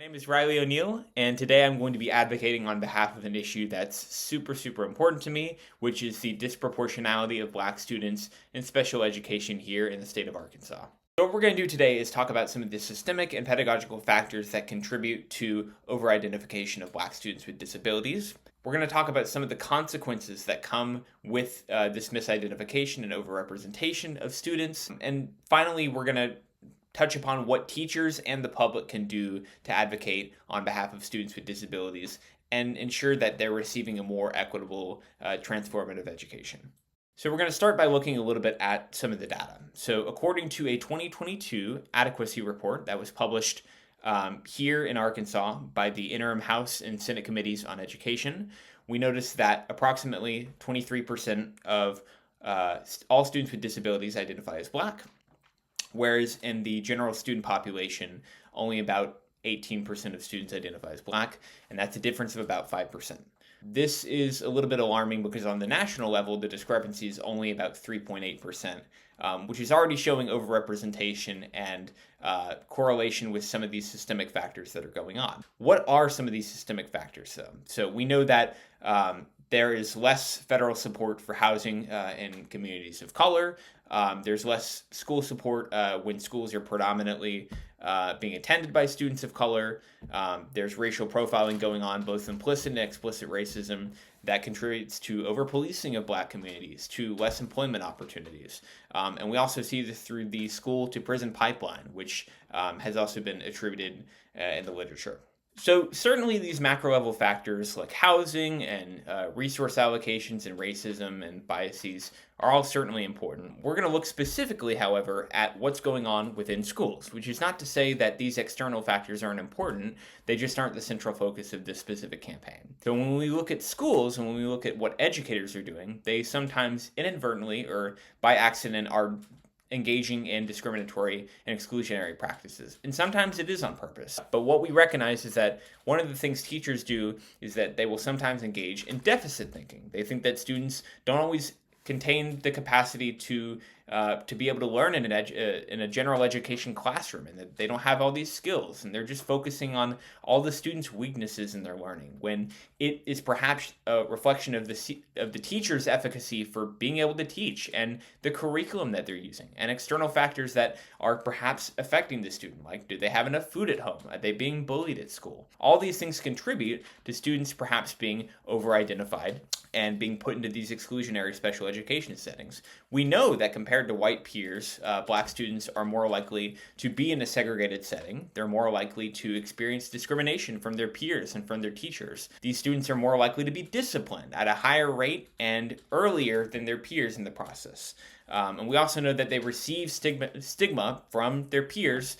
My name is Riley O'Neill, and today I'm going to be advocating on behalf of an issue that's super important to me, which is the disproportionality of Black students in special education here in the state of Arkansas. So what we're going to do today is talk about some of the systemic and pedagogical factors that contribute to over-identification of Black students with disabilities. We're going to talk about some of the consequences that come with this misidentification and overrepresentation of students. And finally, we're going to touch upon what teachers and the public can do to advocate on behalf of students with disabilities and ensure that they're receiving a more equitable, transformative education. So we're going to start by looking a little bit at some of the data. So according to a 2022 Advocacy report that was published here in Arkansas by the Interim House and Senate Committees on Education, we noticed that approximately 23% of all students with disabilities identify as Black, whereas in the general student population, only about 18% of students identify as Black, and that's a difference of about 5%. This is a little bit alarming because on the national level, the discrepancy is only about 3.8%, which is already showing overrepresentation and correlation with some of these systemic factors that are going on. What are some of these systemic factors, though? So we know that there is less federal support for housing in communities of color. There's less school support when schools are predominantly being attended by students of color. There's racial profiling going on, both implicit and explicit racism, that contributes to over-policing of Black communities, to less employment opportunities. And we also see this through the school-to-prison pipeline, which has also been attributed in the literature. So certainly these macro-level factors like housing and resource allocations and racism and biases are all certainly important. We're going to look specifically, however, at what's going on within schools, which is not to say that these external factors aren't important, they just aren't the central focus of this specific campaign. So when we look at schools and when we look at what educators are doing, they sometimes inadvertently or by accident are engaging in discriminatory and exclusionary practices. And sometimes it is on purpose. But what we recognize is that one of the things teachers do is that they will sometimes engage in deficit thinking. They think that students don't always contain the capacity to be able to learn in a general education classroom, and that they don't have all these skills, and they're just focusing on all the students' weaknesses in their learning, when it is perhaps a reflection of the teacher's efficacy for being able to teach, and the curriculum that they're using, and external factors that are perhaps affecting the student, like do they have enough food at home? Are they being bullied at school? All these things contribute to students perhaps being over-identified and being put into these exclusionary special education settings. We know that compared to white peers, Black students are more likely to be in a segregated setting. They're more likely to experience discrimination from their peers and from their teachers. These students are more likely to be disciplined at a higher rate and earlier than their peers in the process. And we also know that they receive stigma from their peers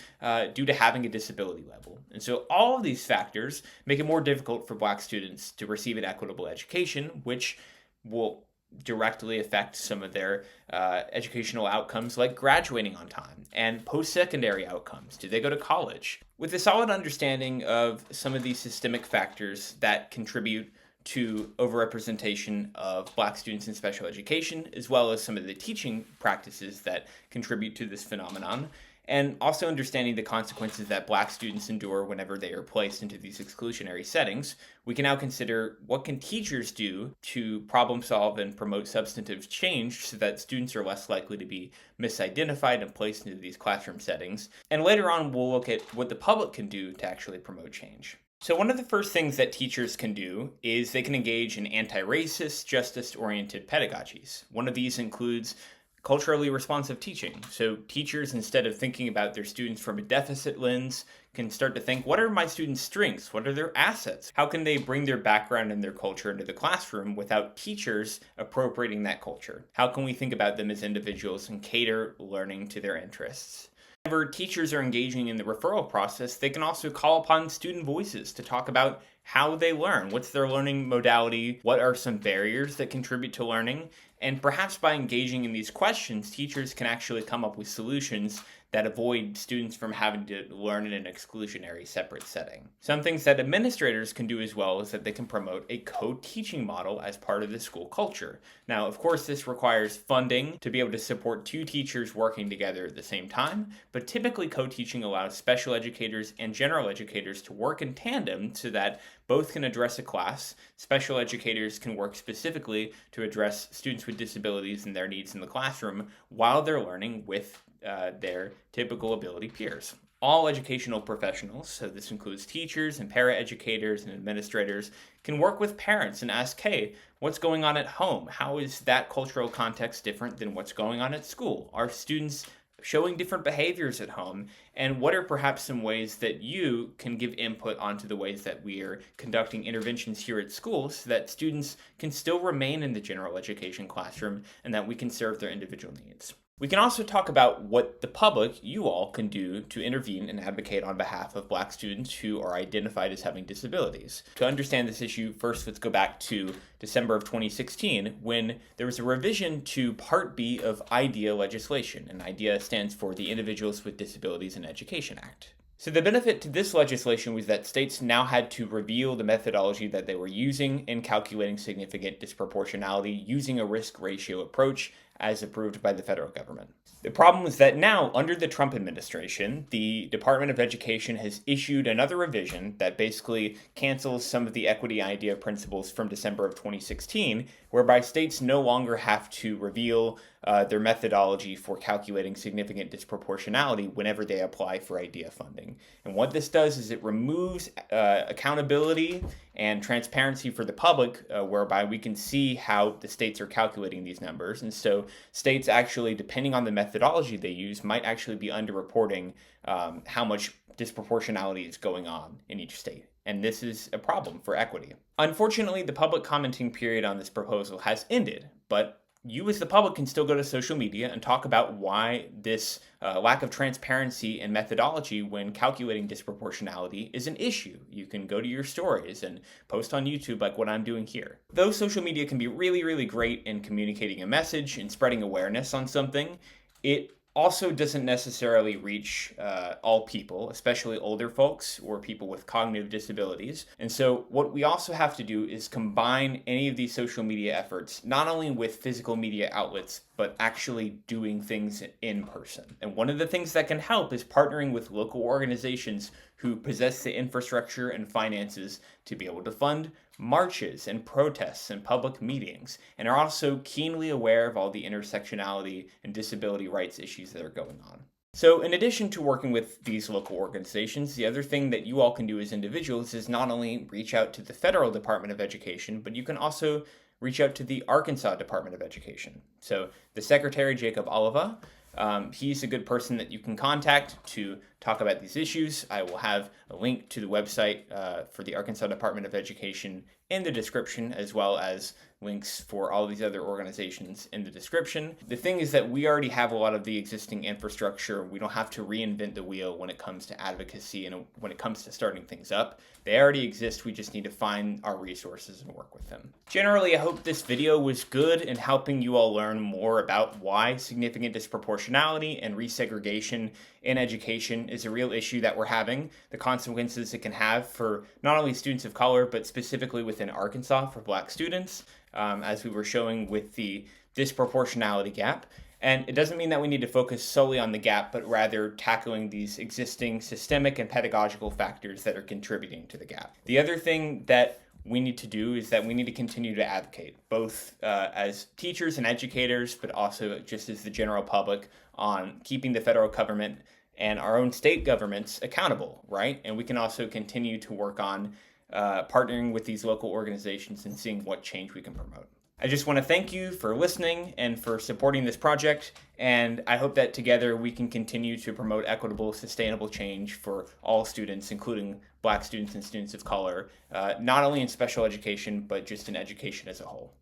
due to having a disability level. And so all of these factors make it more difficult for Black students to receive an equitable education, which will directly affect some of their educational outcomes like graduating on time and post-secondary outcomes. Do they go to college? With a solid understanding of some of these systemic factors that contribute to overrepresentation of Black students in special education, as well as some of the teaching practices that contribute to this phenomenon, and also understanding the consequences that Black students endure whenever they are placed into these exclusionary settings, we can now consider what can teachers do to problem solve and promote substantive change so that students are less likely to be misidentified and placed into these classroom settings. And later on, we'll look at what the public can do to actually promote change. So one of the first things that teachers can do is they can engage in anti-racist, justice-oriented pedagogies. One of these includes culturally responsive teaching. So teachers, instead of thinking about their students from a deficit lens, can start to think, what are my students' strengths? What are their assets? How can they bring their background and their culture into the classroom without teachers appropriating that culture? How can we think about them as individuals and cater learning to their interests? Whenever teachers are engaging in the referral process, they can also call upon student voices to talk about how they learn. What's their learning modality? What are some barriers that contribute to learning? And perhaps by engaging in these questions, teachers can actually come up with solutions that avoid students from having to learn in an exclusionary separate setting. Some things that administrators can do as well is that they can promote a co-teaching model as part of the school culture. Now, of course, this requires funding to be able to support two teachers working together at the same time, but typically co-teaching allows special educators and general educators to work in tandem so that both can address a class. Special educators can work specifically to address students with disabilities and their needs in the classroom while they're learning with their typical ability peers. All educational professionals, so this includes teachers and paraeducators and administrators, can work with parents and ask, hey, what's going on at home? How is that cultural context different than what's going on at school? Are students showing different behaviors at home? And what are perhaps some ways that you can give input onto the ways that we are conducting interventions here at school so that students can still remain in the general education classroom and that we can serve their individual needs? We can also talk about what the public, you all, can do to intervene and advocate on behalf of Black students who are identified as having disabilities. To understand this issue, first let's go back to December of 2016 when there was a revision to Part B of IDEA legislation, and IDEA stands for the Individuals with Disabilities in Education Act. So the benefit to this legislation was that states now had to reveal the methodology that they were using in calculating significant disproportionality using a risk ratio approach as approved by the federal government. The problem is that now, under the Trump administration, the Department of Education has issued another revision that basically cancels some of the equity IDEA principles from December of 2016, whereby states no longer have to reveal their methodology for calculating significant disproportionality whenever they apply for IDEA funding. And what this does is it removes accountability and transparency for the public, whereby we can see how the states are calculating these numbers. And so states actually, depending on the methodology they use, might actually be underreporting how much disproportionality is going on in each state. And this is a problem for equity. Unfortunately, the public commenting period on this proposal has ended, but you as the public can still go to social media and talk about why this lack of transparency and methodology when calculating disproportionality is an issue. You can go to your stories and post on YouTube like what I'm doing here. Though social media can be really, really great in communicating a message and spreading awareness on something, it also doesn't necessarily reach all people, especially older folks or people with cognitive disabilities. And so what we also have to do is combine any of these social media efforts, not only with physical media outlets, but actually doing things in person. And one of the things that can help is partnering with local organizations who possess the infrastructure and finances to be able to fund marches and protests and public meetings, and are also keenly aware of all the intersectionality and disability rights issues that are going on. So in addition to working with these local organizations, the other thing that you all can do as individuals is not only reach out to the federal Department of Education, but you can also reach out to the Arkansas Department of Education. So the Secretary, Jacob Oliva, he's a good person that you can contact to talk about these issues. I will have a link to the website for the Arkansas Department of Education in the description, as well as links for all these other organizations in the description. The thing is that we already have a lot of the existing infrastructure. We don't have to reinvent the wheel when it comes to advocacy and when it comes to starting things up. They already exist. We just need to find our resources and work with them. Generally, I hope this video was good in helping you all learn more about why significant disproportionality and resegregation in education is a real issue that we're having, the consequences it can have for not only students of color, but specifically within Arkansas for Black students, as we were showing with the disproportionality gap. And it doesn't mean that we need to focus solely on the gap, but rather tackling these existing systemic and pedagogical factors that are contributing to the gap. The other thing that we need to do is that we need to continue to advocate, both as teachers and educators, but also just as the general public, on keeping the federal government and our own state governments accountable, right? And we can also continue to work on partnering with these local organizations and seeing what change we can promote. I just want to thank you for listening and for supporting this project, and I hope that together we can continue to promote equitable, sustainable change for all students, including Black students and students of color, not only in special education, but just in education as a whole.